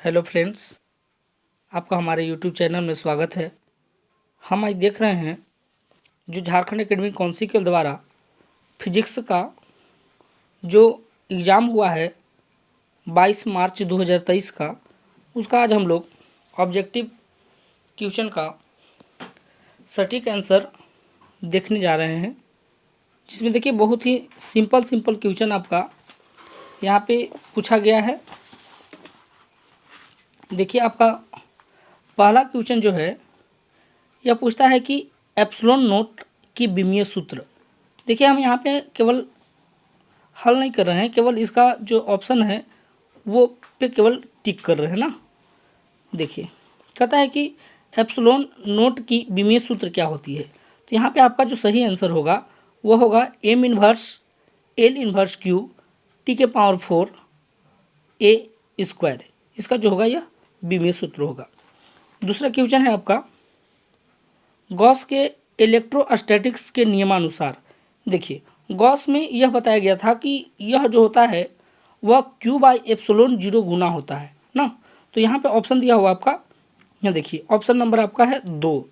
Hello friends, आपका हमारे YouTube channel में स्वागत है। हम आज देख रहे हैं जो झारखंड एकेडमिक काउंसिल के द्वारा फिजिक्स का जो एग्ज़ाम हुआ है 22 मार्च 2023 का, उसका आज हम लोग ऑब्जेक्टिव क्वेश्चन का सटीक आंसर देखने जा रहे हैं। जिसमें देखिए बहुत ही सिंपल क्वेश्चन आपका यहाँ पे पूछा गया है। देखिए आपका पहला क्वेश्चन जो है यह पूछता है कि एप्सिलॉन नोट की विमीय सूत्र। देखिए हम यहाँ पे केवल हल नहीं कर रहे हैं, केवल इसका जो ऑप्शन है वो पे केवल टिक कर रहे हैं ना। देखिए कहता है कि एप्सिलॉन नोट की विमीय सूत्र क्या होती है। तो यहाँ पे आपका जो सही आंसर होगा वो होगा m inverse l inverse q t के पावर 4 a स्क्वायर। इसका जो होगा यह विमीय सूत्र होगा। दूसरा क्वेश्चन है आपका गॉस के इलेक्ट्रोस्टैटिक्स के नियमानुसार। देखिए गॉस में यह बताया गया था कि यह जो होता है वह q/ε0 गुना होता है ना। तो यहाँ पे ऑप्शन दिया हुआ आपका, यहाँ देखिए ऑप्शन नंबर आपका है 2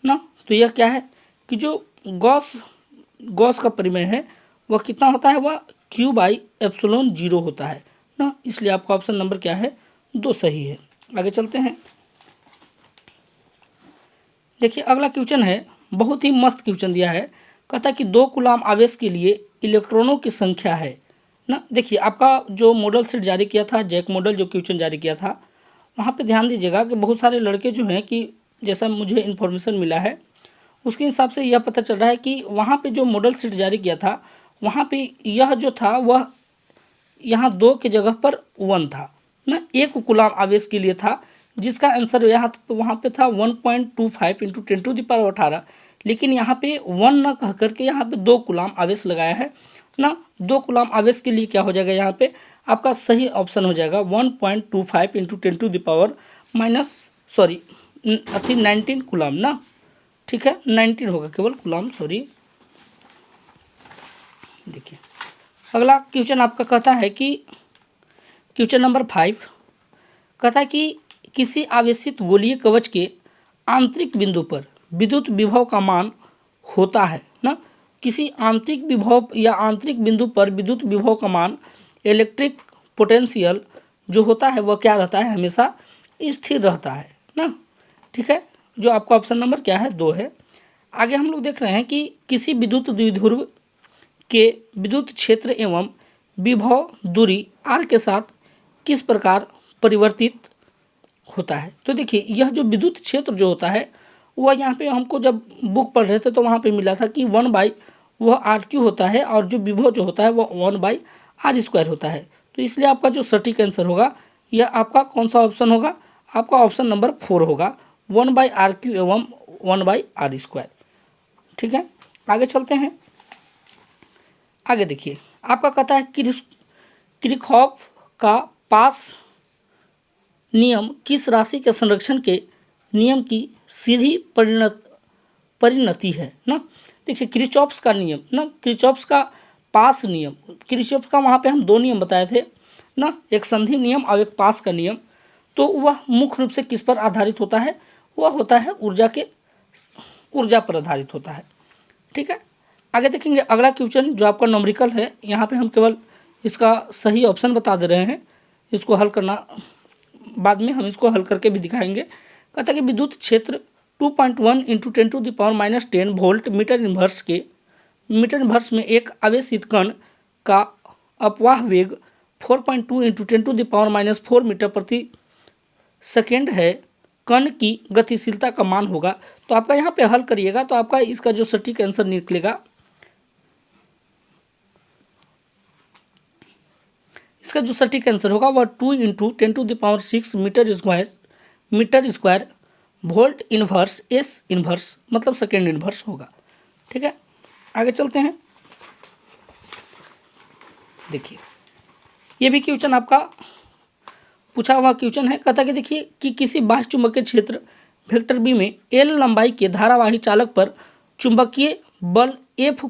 ना। तो यह क्या है कि जो गॉस का परिमेय है वह कितना होता है, वह q/ε0 होता है ना। इसलिए आपका ऑप्शन नंबर क्या है, 2 सही है। आगे चलते हैं। देखिए अगला क्वेश्चन है, बहुत ही मस्त क्वेश्चन दिया है। कहता है कि 2 कूलाम आवेश के लिए इलेक्ट्रॉनों की संख्या है ना। देखिए आपका जो मॉडल सेट जारी किया था, जैक मॉडल जो क्वेश्चन जारी किया था, वहाँ पे ध्यान दीजिएगा कि बहुत सारे लड़के जो हैं कि जैसा मुझे इन्फॉर्मेशन मिला है उसके हिसाब से यह पता चल रहा है कि वहाँ पे जो मॉडल सेट जारी किया था वहाँ पे यह जो था वह यहाँ 2 की जगह पर 1 था ना। 1 कूलाम आवेश के लिए था, जिसका आंसर यहाँ वहाँ पे था 1.25 इंटू 10⁻18। लेकिन यहाँ पे 1 ना कह करके यहाँ पे 2 कूलाम आवेश लगाया है ना। 2 कूलाम आवेश के लिए क्या हो जाएगा, यहाँ पे आपका सही ऑप्शन हो जाएगा 1.25 इंटू 19 कूलाम ना। ठीक है, 19 होगा केवल कूलाम, सॉरी। देखिए अगला क्वेश्चन आपका कहता है कि क्वेश्चन नंबर 5 कहता है कि किसी आवेशित गोलीय कवच के आंतरिक बिंदु पर विद्युत विभव का मान होता है ना। किसी आंतरिक विभव या आंतरिक बिंदु पर विद्युत विभव का मान इलेक्ट्रिक पोटेंशियल जो होता है वह क्या रहता है, हमेशा स्थिर रहता है ना। ठीक है, जो आपका ऑप्शन नंबर क्या है, 2 है। आगे हम लोग देख रहे हैं कि किसी विद्युत द्विध्रुव के विद्युत क्षेत्र एवं विभव दूरी r के साथ किस प्रकार परिवर्तित होता है। तो देखिए यह जो विद्युत क्षेत्र जो होता है वह यहाँ पे हमको जब बुक पढ़ रहे थे तो वहाँ पे मिला था कि 1 वह RQ होता है और जो विभव जो होता है वह 1/r² होता है। तो इसलिए आपका जो सटीक आंसर होगा यह आपका कौन सा ऑप्शन होगा, आपका ऑप्शन नंबर 4 होगा, 1/RQ एवं 1/r²। ठीक है, आगे चलते हैं। आगे देखिए आपका कहता है किरचॉफ का पास नियम किस राशि के संरक्षण के नियम की सीधी परिणति है ना। देखिए किरचॉफ का नियम ना, किरचॉफ का पास नियम, किरचॉफ का वहाँ पे हम 2 नियम बताए थे ना, एक संधि नियम और एक पास का नियम। तो वह मुख्य रूप से किस पर आधारित होता है, वह होता है ऊर्जा पर आधारित होता है। ठीक है, आगे देखेंगे अगला क्वेश्चन जो आपका न्यूमेरिकल है। यहाँ पे हम केवल इसका सही ऑप्शन बता दे रहे हैं, इसको हल करना बाद में हम इसको हल करके भी दिखाएंगे। कहता है कि विद्युत क्षेत्र 2.1 इंटू 10⁻10 वोल्ट मीटर इन्वर्स में एक आवेशित कण का अपवाह वेग 4.2 इंटू 10⁻4 मीटर प्रति सेकेंड है। कण की गतिशीलता का मान होगा। तो आपका यहाँ पे हल करिएगा तो आपका इसका जो सटीक आंसर निकलेगा, इसका जो सटीक आंसर होगा वह 2 into 10⁻6 metre square volt inverse S inverse मतलब सेकेंड इन्वर्स होगा। ठीक है, आगे चलते हैं। देखिए ये भी क्वेश्चन आपका पूछा हुआ क्वेश्चन है। कहता है कि देखिए कि किसी बाह्य चुंबकीय क्षेत्र वेक्टर बी में L लंबाई के धारावाही चालक पर चुंबकीय बल F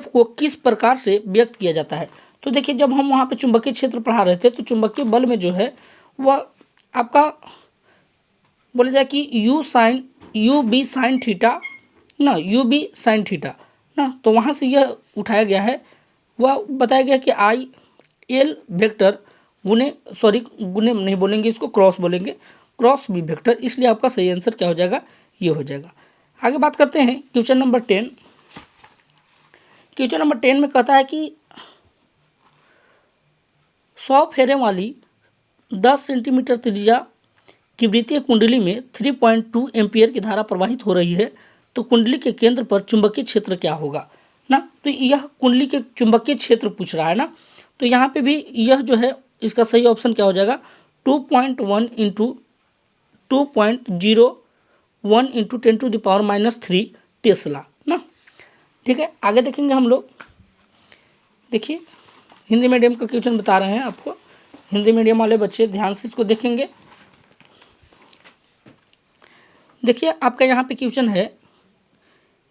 को किस प्रकार से व्यक्त किया जाता है। तो देखिए जब हम वहाँ पे चुंबकीय क्षेत्र पढ़ा रहे थे तो चुंबकीय बल में जो है वह आपका बोला जाए कि यू बी साइन थीटा ना, यू बी साइन थीटा ना, तो वहाँ से यह उठाया गया है। वह बताया गया कि आई एल वेक्टर गुने नहीं बोलेंगे, इसको क्रॉस बोलेंगे, क्रॉस बी वेक्टर, इसलिए आपका सही आंसर क्या हो जाएगा, ये हो जाएगा। आगे बात करते हैं क्वेश्चन नंबर 10। क्वेश्चन नंबर 10 में कहता है कि 100 फेरे वाली 10 सेंटीमीटर त्रिज्या की वृत्तीय कुंडली में 3.2 एम्पियर की धारा प्रवाहित हो रही है, तो कुंडली के केंद्र पर चुंबकीय क्षेत्र क्या होगा ना। तो यह कुंडली के चुंबकीय क्षेत्र पूछ रहा है ना, तो यहाँ पे भी यह जो है इसका सही ऑप्शन क्या हो जाएगा, 2.1 इंटू 2.01 इंटू 10⁻³ टेस्ला ना। ठीक है, आगे देखेंगे हम लोग। देखिए हिंदी मीडियम का क्वेश्चन बता रहे हैं आपको, हिंदी मीडियम वाले बच्चे ध्यान से इसको देखेंगे। देखिए आपका यहाँ पे क्वेश्चन है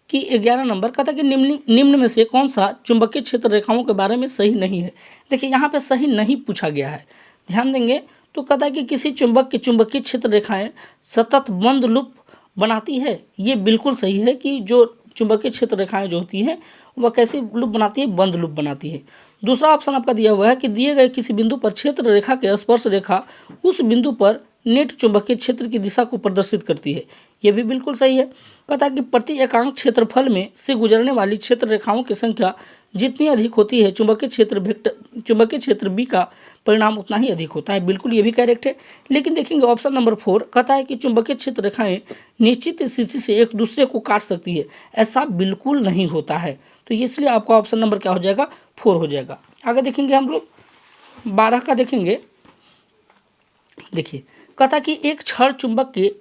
कि 11 नंबर का था कि निम्न में से कौन सा चुंबकीय क्षेत्र रेखाओं के बारे में सही नहीं है। देखिए यहाँ पे सही नहीं पूछा गया है, ध्यान देंगे तो कहता है कि किसी चुंबक की चुंबकीय क्षेत्र रेखाएं सतत बंद लूप बनाती है। ये बिल्कुल सही है कि जो चुंबकीय क्षेत्र रेखाएं जो होती हैं वह कैसी लूप बनाती है, बंद लूप बनाती है। दूसरा ऑप्शन आपका दिया हुआ है कि दिए गए किसी बिंदु पर क्षेत्र रेखा के स्पर्श रेखा उस बिंदु पर नेट चुंबकीय क्षेत्र की दिशा को प्रदर्शित करती है। यह भी बिल्कुल सही है। कहता है कि प्रति एकांक क्षेत्रफल में से गुजरने वाली क्षेत्र रेखाओं की संख्या जितनी अधिक होती है चुंबकीय क्षेत्र बी का परिणाम उतना ही अधिक होता है। बिल्कुल ये भी करेक्ट है। लेकिन देखेंगे ऑप्शन नंबर 4 कहता है कि चुंबकीय क्षेत्र रेखाएं निश्चित स्थिति से एक दूसरे को काट सकती है। ऐसा बिल्कुल नहीं होता है, तो इसलिए आपका ऑप्शन नंबर क्या हो जाएगा, 4 हो जाएगा। आगे देखेंगे हम लोग 12 का देखेंगे। देखिए कहता कि एक छड़ चुंबक के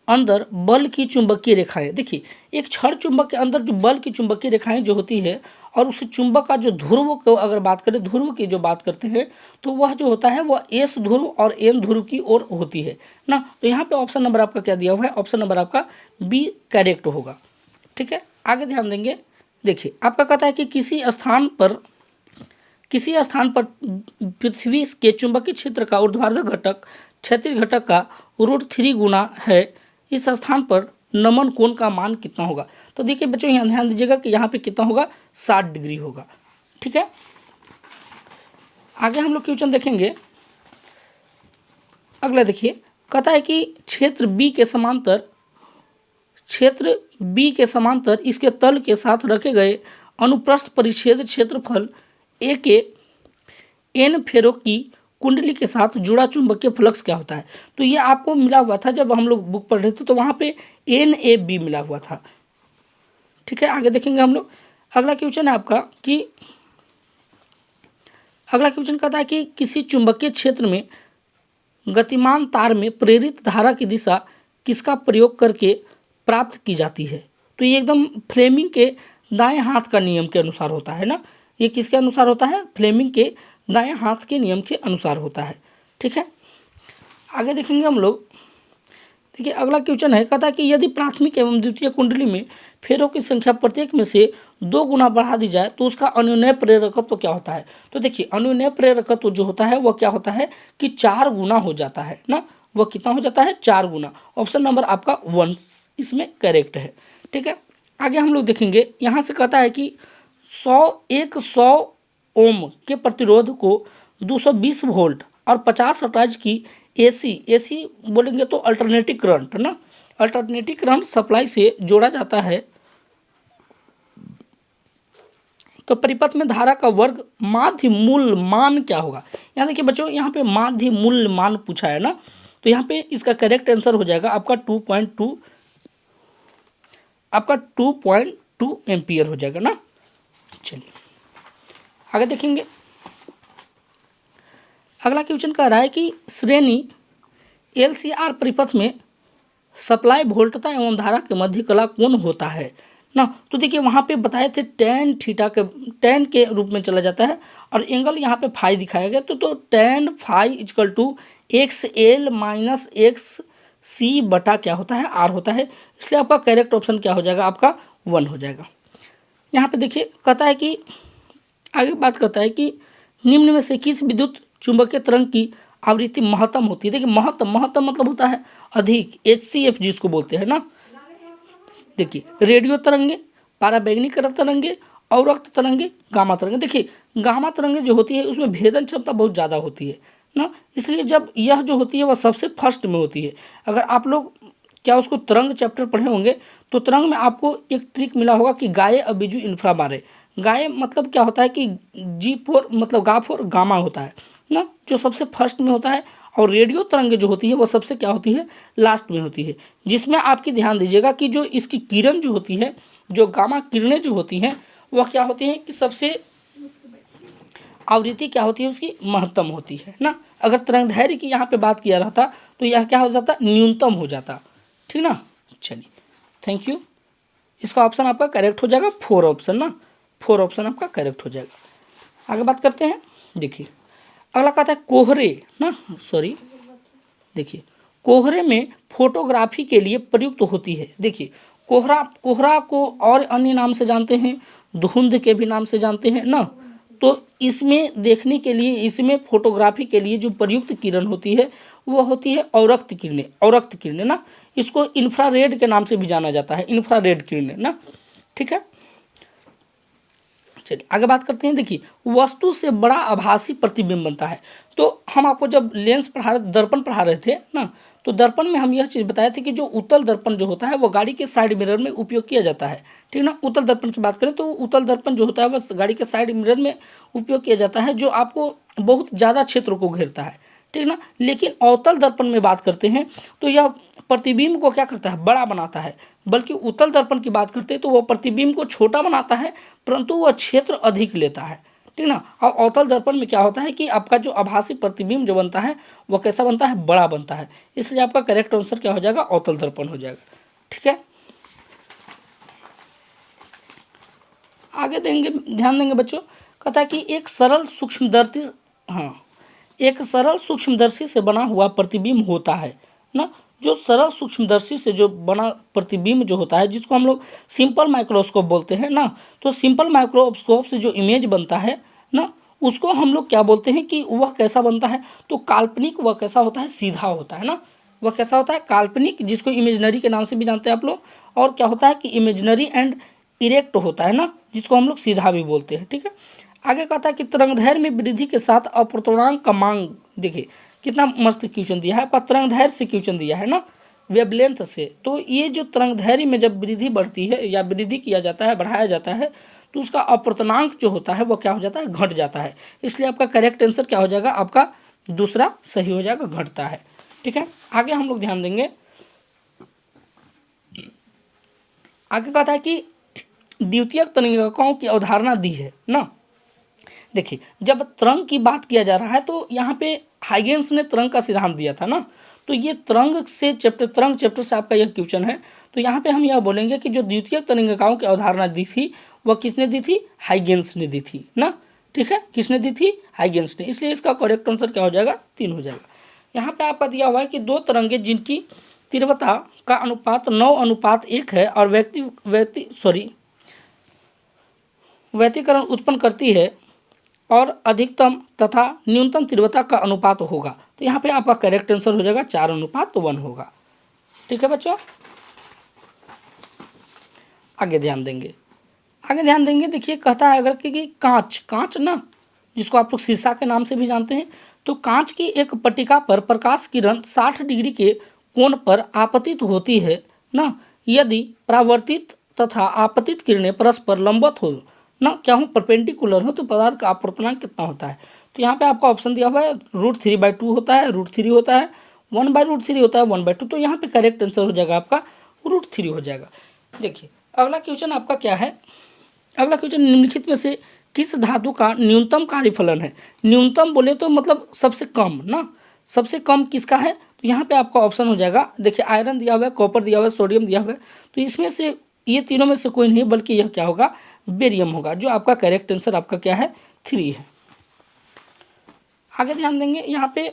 अंदर बल की चुंबकीय रेखाएं, देखिए एक छड़ चुंबक के अंदर जो बल की चुंबकीय रेखाएं जो होती है और उस चुंबक का जो ध्रुव को अगर बात करें, ध्रुव की जो बात करते हैं तो वह जो होता है वह एस ध्रुव और एन ध्रुव की ओर होती है ना। तो यहाँ पे ऑप्शन नंबर आपका क्या दिया हुआ है, ऑप्शन नंबर आपका बी करेक्ट होगा। ठीक है, आगे ध्यान देंगे। देखिए आपका कहता है कि किसी स्थान पर पृथ्वी के चुंबकीय क्षेत्र का ऊर्ध्वाधर घटक क्षैतिज घटक का √3 गुना है। इस स्थान पर नमन कोण का मान कितना होगा। तो देखिए बच्चों यहाँ ध्यान दीजिएगा कि यहाँ पे कितना होगा, 60 डिग्री होगा। ठीक है, आगे हम लोग क्वेश्चन देखेंगे। अगला देखिए कहता है कि क्षेत्र बी के समांतर इसके तल के साथ रखे गए अनुप्रस्थ परिच्छेद क्षेत्रफल ए के एन फेरों की कुंडली के साथ जुड़ा चुंबकीय फ्लक्स क्या होता है। तो ये आपको मिला हुआ था जब हम लोग बुक पढ़ रहे थे, तो वहाँ पे NAB मिला हुआ था। ठीक है, आगे देखेंगे हम लोग। अगला क्वेश्चन है आपका कि अगला क्वेश्चन कहता है कि किसी चुंबकीय क्षेत्र में गतिमान तार में प्रेरित धारा की दिशा किसका प्रयोग करके प्राप्त की जाती है। तो ये एकदम फ्लेमिंग के दाएं हाथ का नियम के अनुसार होता है ना। ये किसके अनुसार होता है, फ्लेमिंग के दाएं हाथ के नियम के अनुसार होता है। ठीक है, आगे देखेंगे हम लोग। देखिए अगला क्वेश्चन है, कहता है कि यदि प्राथमिक एवं द्वितीय कुंडली में फेरों की संख्या प्रत्येक में से 2 गुना बढ़ा दी जाए तो उसका अनुनय प्रेरकत्व क्या होता है। तो देखिए अनुनय प्रेरकत्व जो होता है वह क्या होता है कि 4 गुना हो जाता है ना। वह कितना हो जाता है, 4 गुना। ऑप्शन नंबर आपका 1 इसमें करेक्ट है। ठीक है, आगे हम लोग देखेंगे। यहाँ से कहता है कि 100 ओम के प्रतिरोध को 220 वोल्ट और 50 वोल्टेज की एसी बोलेंगे तो अल्टरनेटिव करंट ना, अल्टरनेटिव करंट सप्लाई से जोड़ा जाता है। तो परिपथ में धारा का वर्ग माध्य मूल मान क्या होगा। यहाँ देखिए बच्चों, यहाँ पे माध्य मूल मान पूछा है ना, तो यहाँ पे इसका करेक्ट आंसर हो जाएगा आपका 2.2 एम्पियर हो जाएगा ना। चलिए आगे देखेंगे। अगला क्वेश्चन कह रहा है कि श्रेणी LCR परिपथ में सप्लाई वोल्टता एवं धारा के मध्य कला कोण होता है ना। तो देखिए वहाँ पे बताए थे tan के रूप में चला जाता है और एंगल यहाँ पे फाई दिखाया गया। तो tan phi equal to XL minus XC बटा क्या होता है, R होता है। इसलिए आपका करेक्ट ऑप्शन क्या हो जाएगा, आपका 1 हो जाएगा। यहाँ पे देखिए कहता है कि आगे बात करता है कि निम्न में से किस विद्युत चुंबकीय तरंग की आवृत्ति महत्तम होती है। देखिए महत्तम महत्तम मतलब होता है अधिक, HCF जिसको बोलते हैं ना। देखिए रेडियो तरंगे, पराबैंगनी तरंगे, अवरक्त तरंगे, गामा तरंगे। देखिए गामा तरंगे जो होती है उसमें भेदन क्षमता बहुत ज़्यादा होती है ना, इसलिए जब यह जो होती है वह सबसे फर्स्ट में होती है। अगर आप लोग क्या उसको तरंग चैप्टर पढ़े होंगे तो तरंग में आपको एक ट्रिक मिला होगा कि गाये अबिजु इंफ्रा मारे। गाये मतलब क्या होता है कि G4 मतलब गा4 गामा होता है ना, जो सबसे फर्स्ट में होता है। और रेडियो तरंगे जो होती है वो सबसे क्या होती है, लास्ट में होती है, जिसमें आपकी ध्यान दीजिएगा कि जो इसकी किरण जो होती है, जो गामा किरणें जो होती हैं वह क्या होती हैं कि सबसे आवृत्ति क्या होती है उसकी महत्तम होती है ना। अगर तरंगदैर्घ्य की यहाँ पे बात किया रहता तो यह क्या हो जाता, न्यूनतम हो जाता, ठीक ना। चलिए थैंक यू। इसका ऑप्शन आपका करेक्ट हो जाएगा 4 ऑप्शन ना, 4 ऑप्शन आपका करेक्ट हो जाएगा। आगे बात करते हैं। देखिए अगला कहता है कोहरे ना, सॉरी देखिए कोहरे में फोटोग्राफी के लिए प्रयुक्त होती है। देखिए कोहरा को और अन्य नाम से जानते हैं, धुंध के भी नाम से जानते हैं ना। तो इसमें देखने के लिए, इसमें फोटोग्राफी के लिए जो प्रयुक्त किरण होती है वह होती है अवरक्त किरणें, अवरक्त किरणें ना। इसको इंफ्रारेड के नाम से भी जाना जाता है, इंफ्रारेड किरणें ना, ठीक है। चलिए आगे बात करते हैं। देखिए वस्तु से बड़ा आभासी प्रतिबिंब बनता है। तो हम आपको जब लेंस पढ़ा रहे, दर्पण पढ़ा रहे थे ना, तो दर्पण में हम यह चीज़ बताए थे कि जो उत्तल दर्पण जो होता है वो गाड़ी के साइड मिरर में उपयोग किया जाता है, ठीक ना। उत्तल दर्पण की बात करें तो उत्तल दर्पण जो होता है वह गाड़ी के साइड मिरर में उपयोग किया जाता है, जो आपको बहुत ज़्यादा क्षेत्र को घेरता है, ठीक ना। लेकिन अवतल दर्पण में बात करते हैं तो यह प्रतिबिंब को क्या करता है, बड़ा बनाता है। बल्कि उत्तल दर्पण की बात करते हैं तो वह प्रतिबिंब को छोटा बनाता है, परंतु वह क्षेत्र अधिक लेता है, ठीक ना। और अवतल दर्पण में क्या होता है कि आपका जो आभासी प्रतिबिंब जो बनता है वह कैसा बनता है, बड़ा बनता है। इसलिए आपका करेक्ट आंसर क्या हो जाएगा, अवतल दर्पण हो जाएगा, ठीक है। आगे देंगे, ध्यान देंगे बच्चों। कहता है कि एक सरल सूक्ष्मदर्शी, हाँ एक सरल सूक्ष्मदर्शी से बना हुआ प्रतिबिंब होता है ना। जो सरल सूक्ष्मदर्शी से जो बना प्रतिबिंब जो होता है, जिसको हम लोग सिंपल माइक्रोस्कोप बोलते हैं ना, तो सिंपल माइक्रोस्कोप से जो इमेज बनता है ना, उसको हम लोग क्या बोलते हैं कि वह कैसा बनता है, तो काल्पनिक। वह कैसा होता है, सीधा होता है ना। वह कैसा होता है, काल्पनिक, जिसको इमेजनरी के नाम से भी जानते हैं आप लोग। और क्या होता है कि इमेजनरी एंड इरेक्ट होता है ना, जिसको हम लोग सीधा भी बोलते हैं, ठीक है। आगे कहता है कि तरंगदैर्घ्य में वृद्धि के साथ अपवर्तनांक का मांग। देखिए कितना मस्त क्वेश्चन दिया है, पर तरंगदैर्घ्य से क्वेश्चन दिया है ना, वेवलेंथ से। तो ये जो तरंगदैर्घ्य में जब वृद्धि बढ़ती है या वृद्धि किया जाता है, बढ़ाया जाता है, तो उसका अपवर्तनांक जो होता है वो क्या हो जाता है, घट जाता है। इसलिए आपका करेक्ट आंसर क्या हो जाएगा, आपका दूसरा सही हो जाएगा, घटता है, ठीक है। आगे हम लोग ध्यान देंगे। आगे कहता है कि द्वितीयक तरंगिकाओं की अवधारणा दी है ना। देखिए जब तरंग की बात किया जा रहा है तो यहाँ पे हाइगेंस ने तरंग का सिद्धांत दिया था ना। तो ये तरंग चैप्टर से आपका यह क्वेश्चन है। तो यहाँ पे हम यह बोलेंगे कि जो द्वितीयक तरंगिकाओं की अवधारणा दी थी वह किसने दी थी, हाइगेंस ने दी थी ना, ठीक है। किसने दी थी, हाइगेंस ने। इसलिए इसका करेक्ट आंसर क्या हो जाएगा, 3 हो जाएगा। यहाँ पे आपका दिया हुआ है कि 2 तरंगे जिनकी तीव्रता का अनुपात 9:1 है और व्यतिकरण उत्पन्न करती है और अधिकतम तथा न्यूनतम तीव्रता का अनुपात होगा। तो यहाँ पे आपका करेक्ट आंसर हो जाएगा 4:1 होगा, ठीक है बच्चों। आगे ध्यान देंगे। देखिए कहता है अगर कि कांच ना, जिसको आप लोग शीशा के नाम से भी जानते हैं, तो कांच की एक पट्टिका पर प्रकाश किरण 60 डिग्री के कोण पर आपतित होती है ना। यदि परावर्तित तथा आपतित किरणें परस्पर लंबवत हो ना, क्या हो, परपेंडिकुलर हो, तो पदार्थ का अपवर्तनांक कितना होता है। तो यहाँ पे आपका ऑप्शन दिया हुआ है √3/2 होता है, √3 होता है, 1/√3 होता है, 1/2। तो यहाँ पे करेक्ट आंसर हो जाएगा आपका √3 हो जाएगा। देखिए अगला क्वेश्चन आपका क्या है। अगला क्वेश्चन निम्नलिखित में से किस धातु का न्यूनतम कार्यफलन है। न्यूनतम बोले तो मतलब सबसे कम ना, सबसे कम किसका है। तो यहाँ पे आपका ऑप्शन हो जाएगा, देखिए आयरन दिया हुआ है, कॉपर दिया हुआ है, सोडियम दिया हुआ है। तो इसमें से ये तीनों में से कोई नहीं, बल्कि यह क्या होगा, बेरियम होगा। जो आपका करेक्ट आंसर आपका क्या है, 3 है। आगे ध्यान देंगे। यहाँ पे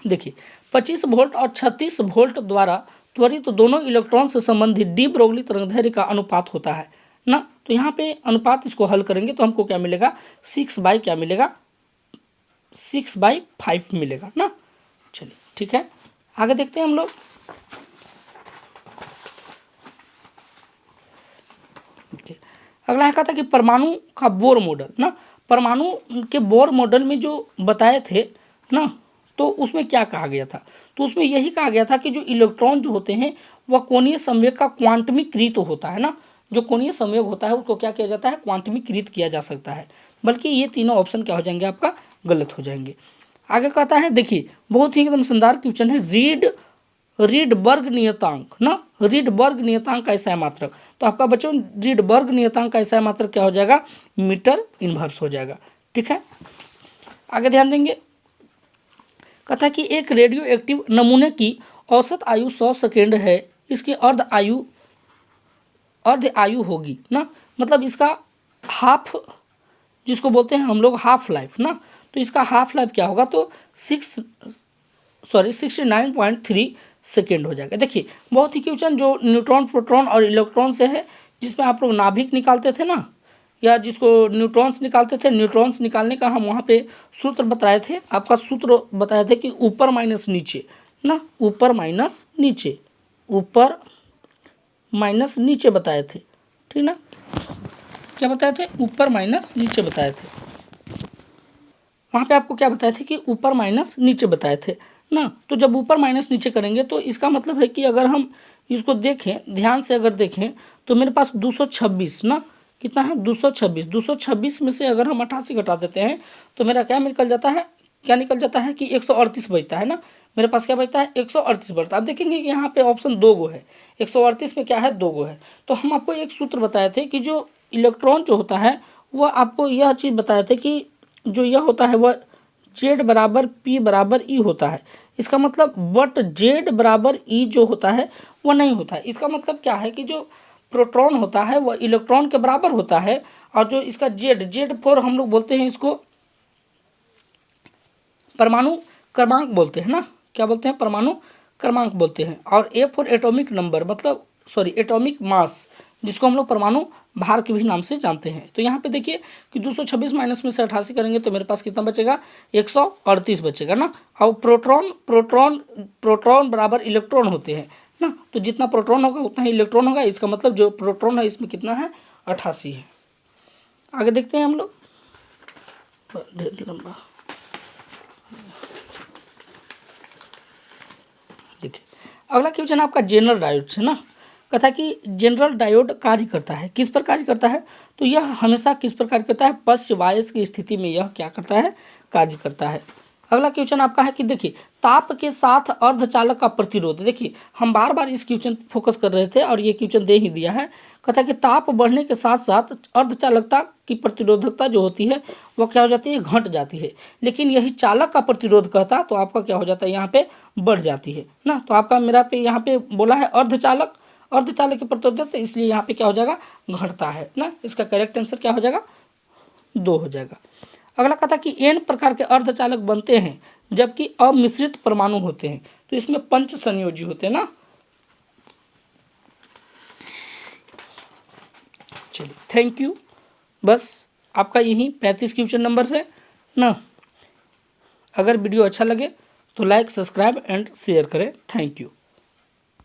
देखिए 25 वोल्ट और 36 वोल्ट द्वारा त्वरित दोनों इलेक्ट्रॉन से संबंधित डी ब्रोगली तरंगदैर्घ्य का अनुपात होता है ना। तो यहाँ पे अनुपात इसको हल करेंगे तो हमको क्या मिलेगा, 6 बाई क्या मिलेगा, 6/5 मिलेगा ना। चलिए ठीक है, आगे देखते हैं हम लोग। अगला है कहता है कि परमाणु का बोर मॉडल ना, परमाणु के बोर मॉडल में जो बताए थे ना, तो उसमें क्या कहा गया था, तो उसमें यही कहा गया था कि जो इलेक्ट्रॉन जो होते हैं वह कोणीय संवेग का क्वांटमीकृत होता है ना, जो कोणीय संवेग होता है उसको क्या किया जाता है, क्वांटमीकृत किया जा सकता है। बल्कि ये तीनों ऑप्शन क्या हो जाएंगे, आपका गलत हो जाएंगे। आगे कहता है, देखिए बहुत ही एकदम शानदार क्वेश्चन है, रीडबर्ग नियतांक ना, रीडबर्ग नियतांक का एसआई मात्रक, तो आपका बच्चों रीडबर्ग नियतांक का एसआई मात्रक क्या हो जाएगा, मीटर इनवर्स हो जाएगा। ठीक है, आगे ध्यान देंगे। कहता है कि एक रेडियो एक्टिव नमूने की औसत आयु 100 सेकेंड है, इसकी अर्ध आयु होगी ना, मतलब इसका हाफ, जिसको बोलते हैं हम लोग हाफ लाइफ ना, तो इसका हाफ लाइफ क्या होगा, तो 69.3 सेकेंड हो जाएगा। देखिए बहुत ही क्वेश्चन जो न्यूट्रॉन, प्रोटॉन और इलेक्ट्रॉन से है, जिसमें आप लोग नाभिक निकालते थे ना, या जिसको न्यूट्रॉन्स निकालते थे, न्यूट्रॉन्स निकालने का हम वहाँ पे सूत्र बताए थे, आपका सूत्र बताए थे कि ऊपर माइनस नीचे ना, ऊपर माइनस नीचे, ऊपर माइनस नीचे बताए थे, ठीक ना, क्या बताए थे, ऊपर माइनस नीचे बताए थे। वहाँ पे आपको क्या बताए थे कि ऊपर माइनस नीचे बताए थे ना, तो जब ऊपर माइनस नीचे करेंगे तो इसका मतलब है कि अगर हम इसको देखें, ध्यान से अगर देखें, तो मेरे पास 226 ना, कितना है, 226 में से अगर हम 88 घटा देते हैं तो मेरा क्या निकल जाता है, क्या निकल जाता है कि 138 बचता है ना, मेरे पास क्या बचता है, 138 बचता है। आप देखेंगे कि यहाँ पे ऑप्शन 2 गो है, 138 में क्या है, 2 गो है। तो हम आपको एक सूत्र बताए थे कि जो इलेक्ट्रॉन जो होता है वह आपको यह चीज़ बताए थे कि जो यह होता है वह Z बराबर P बराबर E होता है। इसका मतलब बट Z बराबर E जो होता है वह नहीं होता है। इसका मतलब क्या है कि जो प्रोटॉन होता है वह इलेक्ट्रॉन के बराबर होता है, और जो इसका Z4 हम लोग बोलते हैं, इसको परमाणु क्रमांक बोलते हैं ना, क्या बोलते हैं, परमाणु क्रमांक बोलते हैं। और A4 एटॉमिक नंबर, मतलब एटॉमिक मास, जिसको हम लोग परमाणु भार के भी नाम से जानते हैं। तो यहाँ पे देखिए कि 226 माइनस में से 88 करेंगे तो मेरे पास कितना बचेगा, 138 बचेगा ना। और प्रोटॉन बराबर इलेक्ट्रॉन होते हैं ना, तो जितना प्रोटॉन होगा उतना ही इलेक्ट्रॉन होगा। इसका मतलब जो प्रोटॉन है इसमें कितना है, 88 है। आगे देखते हैं हम लोग, लंबा देखिए अगला क्वेश्चन आपका जनरल डायोड से ना, कहता है कि जनरल डायोड कार्य करता है, किस पर कार्य करता है, तो यह हमेशा किस पर कार्य करता है, पश्च बायस की स्थिति में यह क्या करता है, कार्य करता है। अगला क्वेश्चन आपका है कि देखिए ताप के साथ अर्धचालक का प्रतिरोध, देखिए हम बार बार इस क्वेश्चन फोकस कर रहे थे और ये क्वेश्चन दे ही दिया है। कहता है कि ताप बढ़ने के साथ साथ अर्धचालकता की प्रतिरोधकता जो होती है वह क्या हो जाती है, घट जाती है। लेकिन यही चालक का प्रतिरोध कहता तो आपका क्या हो जाता है, यहाँ पे बढ़ जाती है ना। तो आपका मेरा पे यहाँ पे बोला है अर्धचालक की प्रतिरोधकता, इसलिए यहाँ पे क्या हो जाएगा, घटता है ना। इसका करेक्ट आंसर क्या हो जाएगा, 2 हो जाएगा। अगला कहता कि n प्रकार के अर्धचालक बनते हैं जबकि अमिश्रित परमाणु होते हैं, तो इसमें पंच संयोजी होते हैं ना। चलिए थैंक यू, बस आपका यही 35 क्वेश्चन नंबर है ना। अगर वीडियो अच्छा लगे तो लाइक, सब्सक्राइब एंड शेयर करें। Thank you.